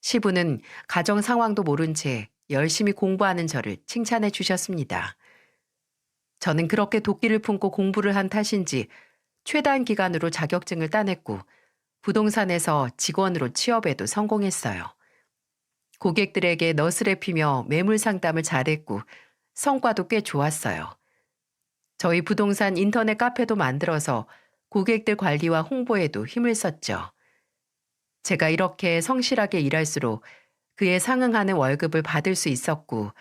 [SPEAKER 1] 시부는 가정 상황도 모른 채 열심히 공부하는 저를 칭찬해 주셨습니다. 저는 그렇게 도끼를 품고 공부를 한 탓인지 최단 기간으로 자격증을 따냈고, 부동산에서 직원으로 취업에도 성공했어요. 고객들에게 너스레피며 매물 상담을 잘했고, 성과도 꽤 좋았어요. 저희 부동산 인터넷 카페도 만들어서 고객들 관리와 홍보에도 힘을 썼죠. 제가 이렇게 성실하게 일할수록 그에 상응하는 월급을 받을 수 있었고,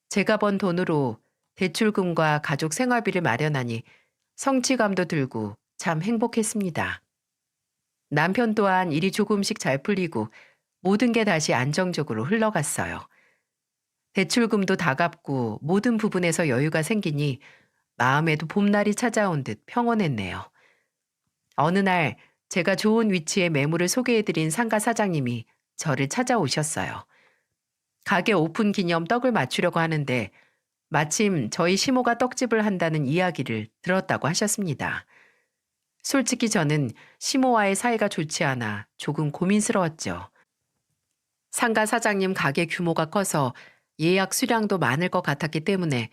[SPEAKER 1] 제가 번 돈으로 대출금과 가족 생활비를 마련하니 성취감도 들고 참 행복했습니다. 남편 또한 일이 조금씩 잘 풀리고 모든 게 다시 안정적으로 흘러갔어요. 대출금도 다 갚고 모든 부분에서 여유가 생기니 마음에도 봄날이 찾아온 듯 평온했네요. 어느 날 제가 좋은 위치에 매물을 소개해드린 상가 사장님이 저를 찾아오셨어요. 가게 오픈 기념 떡을 맞추려고 하는데 마침 저희 시모가 떡집을 한다는 이야기를 들었다고 하셨습니다. 솔직히 저는 시모와의 사이가 좋지 않아 조금 고민스러웠죠. 상가 사장님 가게 규모가 커서 예약 수량도 많을 것 같았기 때문에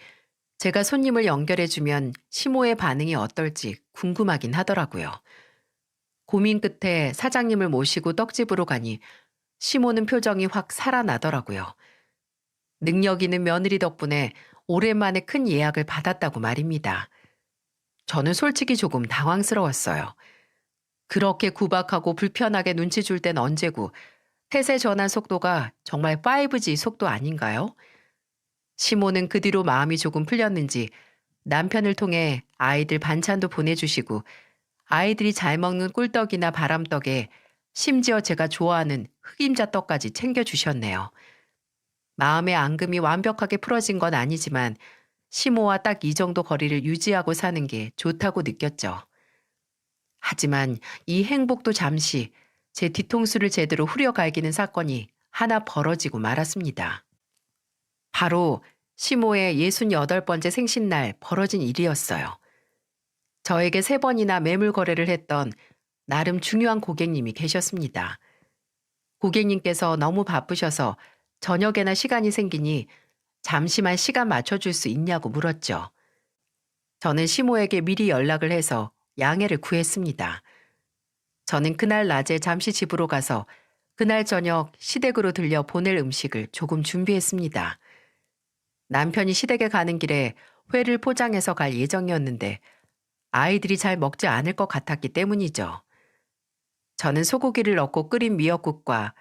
[SPEAKER 1] 제가 손님을 연결해주면 시모의 반응이 어떨지 궁금하긴 하더라고요. 고민 끝에 사장님을 모시고 떡집으로 가니 시모는 표정이 확 살아나더라고요. 능력 있는 며느리 덕분에 오랜만에 큰 예약을 받았다고 말입니다. 저는 솔직히 조금 당황스러웠어요. 그렇게 구박하고 불편하게 눈치 줄 땐 언제고, 태세 전환 속도가 정말 5G 속도 아닌가요? 시모는 그 뒤로 마음이 조금 풀렸는지 남편을 통해 아이들 반찬도 보내주시고, 아이들이 잘 먹는 꿀떡이나 바람떡에 심지어 제가 좋아하는 흑임자떡까지 챙겨주셨네요. 마음의 앙금이 완벽하게 풀어진 건 아니지만 시모와 딱 이 정도 거리를 유지하고 사는 게 좋다고 느꼈죠. 하지만 이 행복도 잠시 제 뒤통수를 제대로 후려갈기는 사건이 하나 벌어지고 말았습니다. 바로 시모의 68번째 생신날 벌어진 일이었어요. 저에게 3번이나 매물 거래를 했던 나름 중요한 고객님이 계셨습니다. 고객님께서 너무 바쁘셔서 저녁에나 시간이 생기니 잠시만 시간 맞춰줄 수 있냐고 물었죠. 저는 시모에게 미리 연락을 해서 양해를 구했습니다. 저는 그날 낮에 잠시 집으로 가서 그날 저녁 시댁으로 들려 보낼 음식을 조금 준비했습니다. 남편이 시댁에 가는 길에 회를 포장해서 갈 예정이었는데 아이들이 잘 먹지 않을 것 같았기 때문이죠. 저는 소고기를 넣고 끓인 미역국과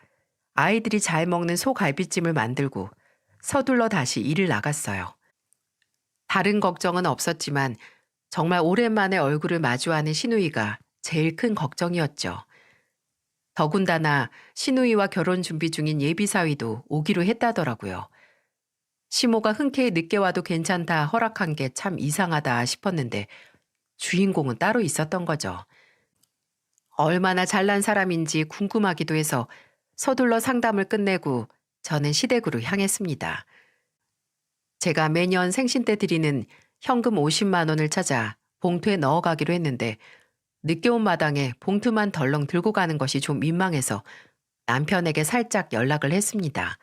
[SPEAKER 1] 아이들이 잘 먹는 소갈비찜을 만들고 서둘러 다시 일을 나갔어요. 다른 걱정은 없었지만 정말 오랜만에 얼굴을 마주하는 시누이가 제일 큰 걱정이었죠. 더군다나 시누이와 결혼 준비 중인 예비사위도 오기로 했다더라고요. 시모가 흔쾌히 늦게 와도 괜찮다 허락한 게 참 이상하다 싶었는데 주인공은 따로 있었던 거죠. 얼마나 잘난 사람인지 궁금하기도 해서 서둘러 상담을 끝내고 저는 시댁으로 향했습니다. 제가 매년 생신 때 드리는 현금 50만 원을 찾아 봉투에 넣어가기로 했는데 늦게 온 마당에 봉투만 덜렁 들고 가는 것이 좀 민망해서 남편에게 살짝 연락을 했습니다.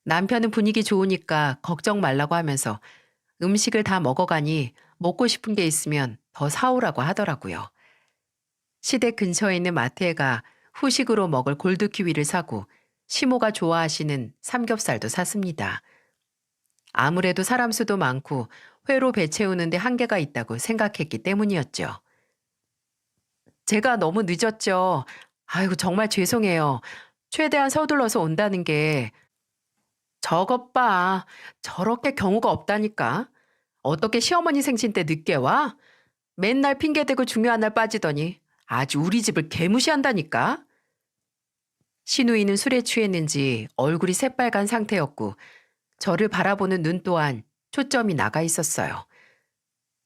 [SPEAKER 1] 남편은 분위기 좋으니까 걱정 말라고 하면서 음식을 다 먹어가니 먹고 싶은 게 있으면 더 사오라고 하더라고요. 시댁 근처에 있는 마트에 가 후식으로 먹을 골드키위를 사고 시모가 좋아하시는 삼겹살도 샀습니다. 아무래도 사람 수도 많고 회로 배 채우는데 한계가 있다고 생각했기 때문이었죠. 제가 너무 늦었죠. 아이고 정말 죄송해요. 최대한 서둘러서 온다는 게 저것 봐. 저렇게 경우가 없다니까. 어떻게 시어머니 생신 때 늦게 와? 맨날 핑계대고 중요한 날 빠지더니 아주 우리 집을 개무시한다니까. 시누이는 술에 취했는지 얼굴이 새빨간 상태였고 저를 바라보는 눈 또한 초점이 나가 있었어요.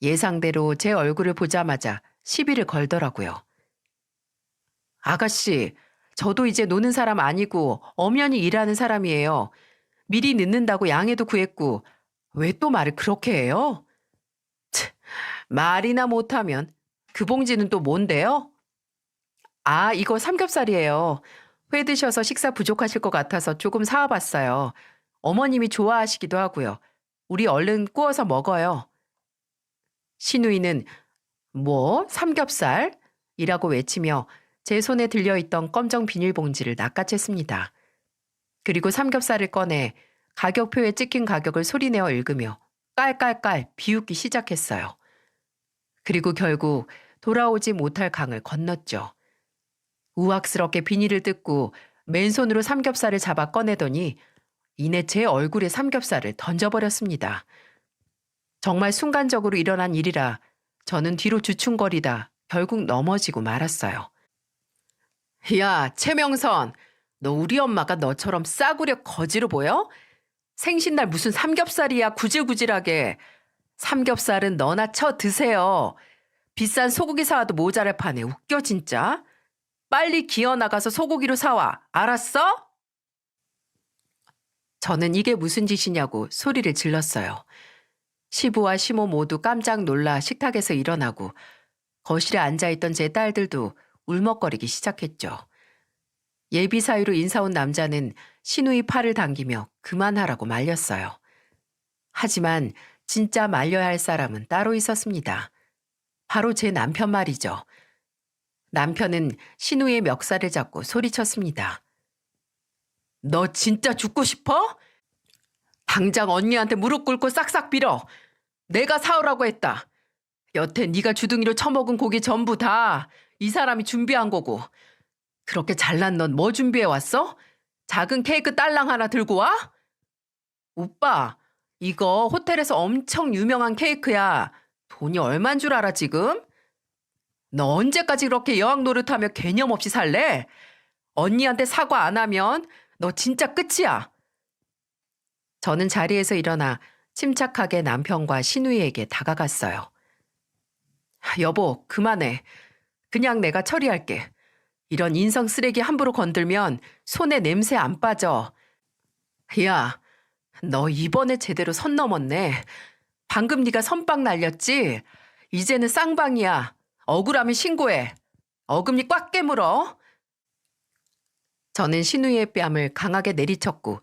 [SPEAKER 1] 예상대로 제 얼굴을 보자마자 시비를 걸더라고요. 아가씨, 저도 이제 노는 사람 아니고 엄연히 일하는 사람이에요. 미리 늦는다고 양해도 구했고 왜 또 말을 그렇게 해요? 치, 말이나 못하면 그 봉지는 또 뭔데요? 아, 이거 삼겹살이에요. 회 드셔서 식사 부족하실 것 같아서 조금 사와봤어요. 어머님이 좋아하시기도 하고요. 우리 얼른 구워서 먹어요. 신우이는 뭐? 삼겹살? 이라고 외치며 제 손에 들려있던 검정 비닐봉지를 낚아챘습니다. 그리고 삼겹살을 꺼내 가격표에 찍힌 가격을 소리내어 읽으며 깔깔깔 비웃기 시작했어요. 그리고 결국 돌아오지 못할 강을 건넜죠. 우악스럽게 비닐을 뜯고 맨손으로 삼겹살을 잡아 꺼내더니 이내 제 얼굴에 삼겹살을 던져버렸습니다. 정말 순간적으로 일어난 일이라 저는 뒤로 주춤거리다 결국 넘어지고 말았어요. 야, 최명선, 너 우리 엄마가 너처럼 싸구려 거지로 보여? 생신날 무슨 삼겹살이야, 구질구질하게. 삼겹살은 너나 쳐 드세요. 비싼 소고기 사와도 모자랄 판에 웃겨 진짜. 빨리 기어 나가서 소고기로 사와. 알았어? 저는 이게 무슨 짓이냐고 소리를 질렀어요. 시부와 시모 모두 깜짝 놀라 식탁에서 일어나고 거실에 앉아있던 제 딸들도 울먹거리기 시작했죠. 예비 사위로 인사 온 남자는 신우이 팔을 당기며 그만하라고 말렸어요. 하지만 진짜 말려야 할 사람은 따로 있었습니다. 바로 제 남편 말이죠. 남편은 신우이의 멱살을 잡고 소리쳤습니다. 너 진짜 죽고 싶어? 당장 언니한테 무릎 꿇고 싹싹 빌어. 내가 사오라고 했다. 여태 네가 주둥이로 처먹은 고기 전부 다 이 사람이 준비한 거고. 그렇게 잘난 넌 뭐 준비해 왔어? 작은 케이크 딸랑 하나 들고 와? 오빠, 이거 호텔에서 엄청 유명한 케이크야. 돈이 얼만 줄 알아 지금? 너 언제까지 그렇게 여왕 노릇하며 개념 없이 살래? 언니한테 사과 안 하면 너 진짜 끝이야. 저는 자리에서 일어나 침착하게 남편과 신우이에게 다가갔어요. 여보, 그만해. 그냥 내가 처리할게. 이런 인성 쓰레기 함부로 건들면 손에 냄새 안 빠져. 야, 너 이번에 제대로 선 넘었네. 방금 네가 선빵 날렸지? 이제는 쌍방이야. 억울하면 신고해. 어금니 꽉 깨물어. 저는 신우이의 뺨을 강하게 내리쳤고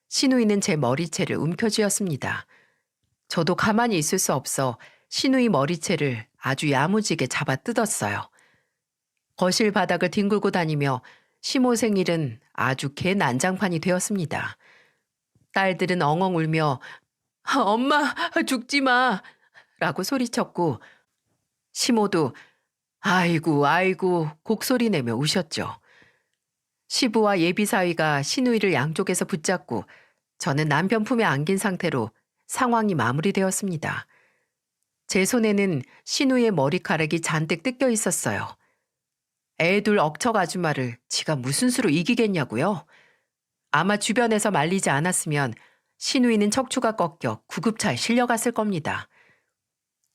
[SPEAKER 1] 신우이는 제 머리채를 움켜쥐었습니다. 저도 가만히 있을 수 없어 신우이 머리채를 아주 야무지게 잡아 뜯었어요. 거실 바닥을 뒹굴고 다니며 시모 생일은 아주 개 난장판이 되었습니다. 딸들은 엉엉 울며 엄마 죽지 마 라고 소리쳤고 시모도 아이고 아이고 곡소리 내며 우셨죠. 시부와 예비사위가 신우이를 양쪽에서 붙잡고 저는 남편 품에 안긴 상태로 상황이 마무리되었습니다. 제 손에는 신우이의 머리카락이 잔뜩 뜯겨 있었어요. 애둘 억척 아줌마를 지가 무슨 수로 이기겠냐고요? 아마 주변에서 말리지 않았으면 신우이는 척추가 꺾여 구급차에 실려갔을 겁니다.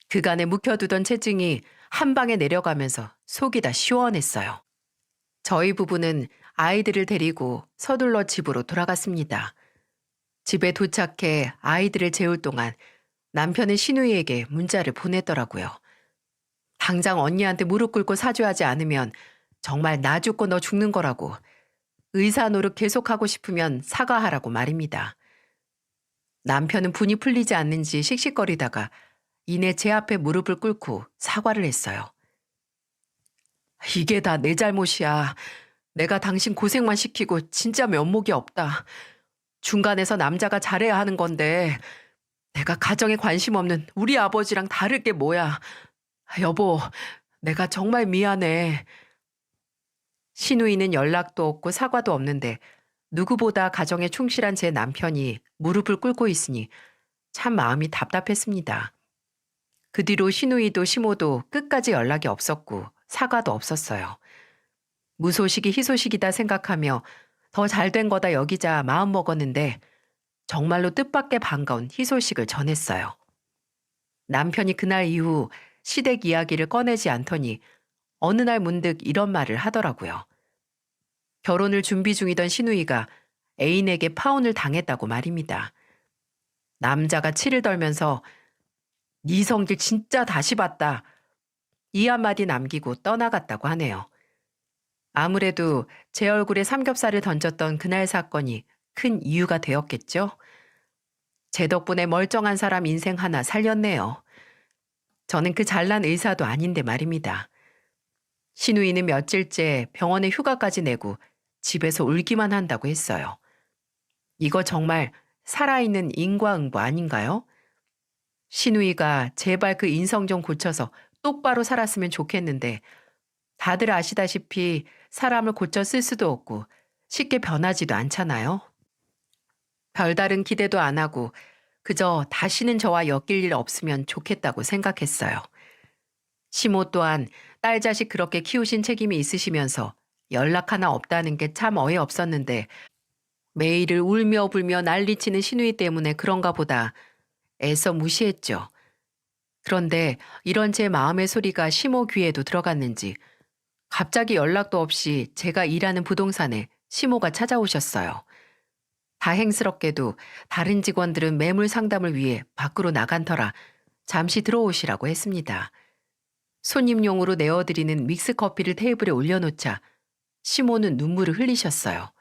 [SPEAKER 1] 그간에 묵혀두던 체증이 한 방에 내려가면서 속이 다 시원했어요. 저희 부부는 아이들을 데리고 서둘러 집으로 돌아갔습니다. 집에 도착해 아이들을 재울 동안 남편은 신우이에게 문자를 보냈더라고요. 당장 언니한테 무릎 꿇고 사죄하지 않으면 정말 나 죽고 너 죽는 거라고. 의사 노릇 계속하고 싶으면 사과하라고 말입니다. 남편은 분이 풀리지 않는지 씩씩거리다가 이내 제 앞에 무릎을 꿇고 사과를 했어요. 이게 다 내 잘못이야. 내가 당신 고생만 시키고 진짜 면목이 없다. 중간에서 남자가 잘해야 하는 건데 내가 가정에 관심 없는 우리 아버지랑 다를 게 뭐야. 여보, 내가 정말 미안해. 신우이는 연락도 없고 사과도 없는데 누구보다 가정에 충실한 제 남편이 무릎을 꿇고 있으니 참 마음이 답답했습니다. 그 뒤로 신우이도 시모도 끝까지 연락이 없었고 사과도 없었어요. 무소식이 희소식이다 생각하며 더 잘된 거다 여기자 마음 먹었는데 정말로 뜻밖의 반가운 희소식을 전했어요. 남편이 그날 이후 시댁 이야기를 꺼내지 않더니 어느 날 문득 이런 말을 하더라고요. 결혼을 준비 중이던 시누이가 애인에게 파혼을 당했다고 말입니다. 남자가 치를 떨면서 네 성질 진짜 다시 봤다. 이 한마디 남기고 떠나갔다고 하네요. 아무래도 제 얼굴에 삼겹살을 던졌던 그날 사건이 큰 이유가 되었겠죠? 제 덕분에 멀쩡한 사람 인생 하나 살렸네요. 저는 그 잘난 의사도 아닌데 말입니다. 시누이는 며칠째 병원에 휴가까지 내고 집에서 울기만 한다고 했어요. 이거 정말 살아있는 인과응보 아닌가요? 시누이가 제발 그 인성 좀 고쳐서 똑바로 살았으면 좋겠는데 다들 아시다시피 사람을 고쳐 쓸 수도 없고 쉽게 변하지도 않잖아요. 별다른 기대도 안 하고 그저 다시는 저와 엮일 일 없으면 좋겠다고 생각했어요. 시모 또한 딸 자식 그렇게 키우신 책임이 있으시면서 연락 하나 없다는 게 참 어이없었는데 매일을 울며 불며 난리치는 시누이 때문에 그런가 보다 애써 무시했죠. 그런데 이런 제 마음의 소리가 시모 귀에도 들어갔는지 갑자기 연락도 없이 제가 일하는 부동산에 시모가 찾아오셨어요. 다행스럽게도 다른 직원들은 매물 상담을 위해 밖으로 나간 터라 잠시 들어오시라고 했습니다. 손님용으로 내어드리는 믹스커피를 테이블에 올려놓자 시모는 눈물을 흘리셨어요.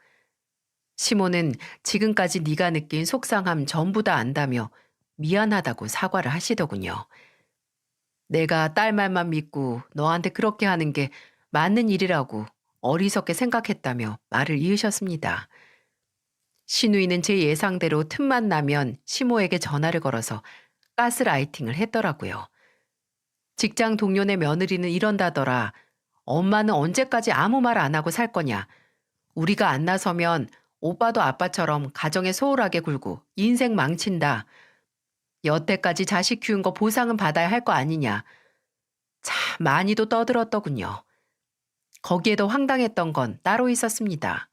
[SPEAKER 1] 시모는 지금까지 네가 느낀 속상함 전부 다 안다며 미안하다고 사과를 하시더군요. 내가 딸 말만 믿고 너한테 그렇게 하는 게 맞는 일이라고 어리석게 생각했다며 말을 이으셨습니다. 시누이는 제 예상대로 틈만 나면 시모에게 전화를 걸어서 가스라이팅을 했더라고요. 직장 동료네 며느리는 이런다더라. 엄마는 언제까지 아무 말 안 하고 살 거냐. 우리가 안 나서면 오빠도 아빠처럼 가정에 소홀하게 굴고 인생 망친다. 여태까지 자식 키운 거 보상은 받아야 할 거 아니냐. 참 많이도 떠들었더군요. 거기에 더 황당했던 건 따로 있었습니다.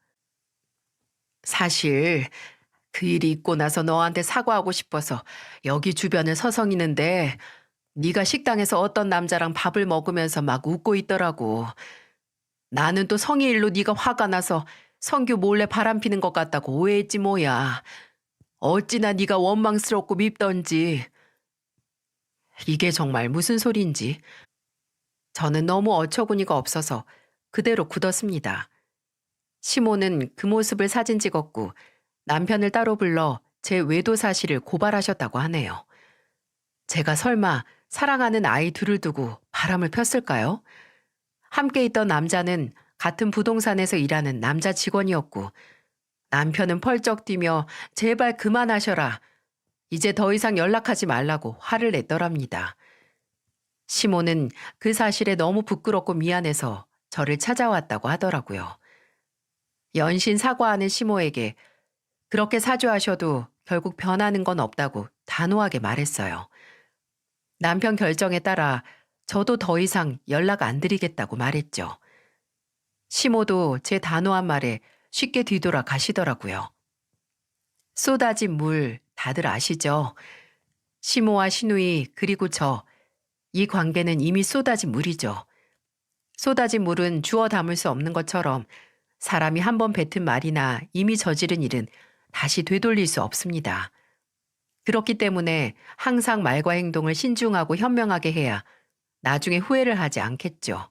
[SPEAKER 1] 사실 그 일이 있고 나서 너한테 사과하고 싶어서 여기 주변을 서성이는데 네가 식당에서 어떤 남자랑 밥을 먹으면서 막 웃고 있더라고. 나는 또 성의일로 네가 화가 나서 성규 몰래 바람피는 것 같다고 오해했지 뭐야. 어찌나 네가 원망스럽고 밉던지. 이게 정말 무슨 소리인지. 저는 너무 어처구니가 없어서 그대로 굳었습니다. 시모는 그 모습을 사진 찍었고 남편을 따로 불러 제 외도 사실을 고발하셨다고 하네요. 제가 설마 사랑하는 아이 둘을 두고 바람을 폈을까요? 함께 있던 남자는 같은 부동산에서 일하는 남자 직원이었고 남편은 펄쩍 뛰며 제발 그만하셔라. 이제 더 이상 연락하지 말라고 화를 냈더랍니다. 시모는 그 사실에 너무 부끄럽고 미안해서 저를 찾아왔다고 하더라고요. 연신 사과하는 시모에게 그렇게 사죄하셔도 결국 변하는 건 없다고 단호하게 말했어요. 남편 결정에 따라 저도 더 이상 연락 안 드리겠다고 말했죠. 시모도 제 단호한 말에 쉽게 뒤돌아 가시더라고요. 쏟아진 물 다들 아시죠? 시모와 시누이 그리고 저, 이 관계는 이미 쏟아진 물이죠. 쏟아진 물은 주워 담을 수 없는 것처럼 사람이 한 번 뱉은 말이나 이미 저지른 일은 다시 되돌릴 수 없습니다. 그렇기 때문에 항상 말과 행동을 신중하고 현명하게 해야 나중에 후회를 하지 않겠죠.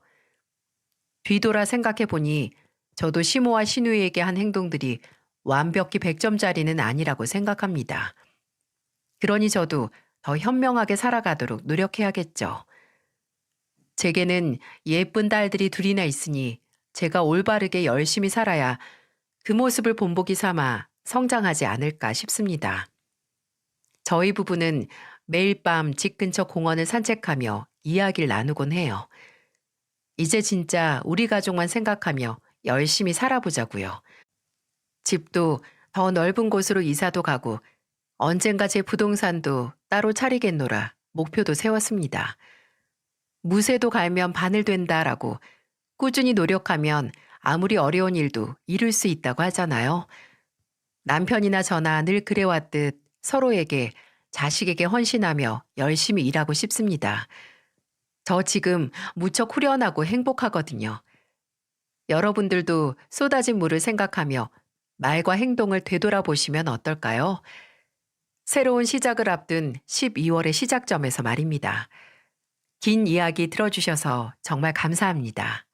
[SPEAKER 1] 뒤돌아 생각해 보니 저도 시모와 시누이에게 한 행동들이 완벽히 100점짜리는 아니라고 생각합니다. 그러니 저도 더 현명하게 살아가도록 노력해야겠죠. 제게는 예쁜 딸들이 둘이나 있으니 제가 올바르게 열심히 살아야 그 모습을 본보기 삼아 성장하지 않을까 싶습니다. 저희 부부는 매일 밤 집 근처 공원을 산책하며 이야기를 나누곤 해요. 이제 진짜 우리 가족만 생각하며 열심히 살아보자고요. 집도 더 넓은 곳으로 이사도 가고 언젠가 제 부동산도 따로 차리겠노라 목표도 세웠습니다. 무쇠도 갈면 바늘 된다라고 꾸준히 노력하면 아무리 어려운 일도 이룰 수 있다고 하잖아요. 남편이나 저나 늘 그래왔듯 서로에게 자식에게 헌신하며 열심히 일하고 싶습니다. 저 지금 무척 후련하고 행복하거든요. 여러분들도 쏟아진 물을 생각하며 말과 행동을 되돌아보시면 어떨까요? 새로운 시작을 앞둔 12월의 시작점에서 말입니다. 긴 이야기 들어주셔서 정말 감사합니다.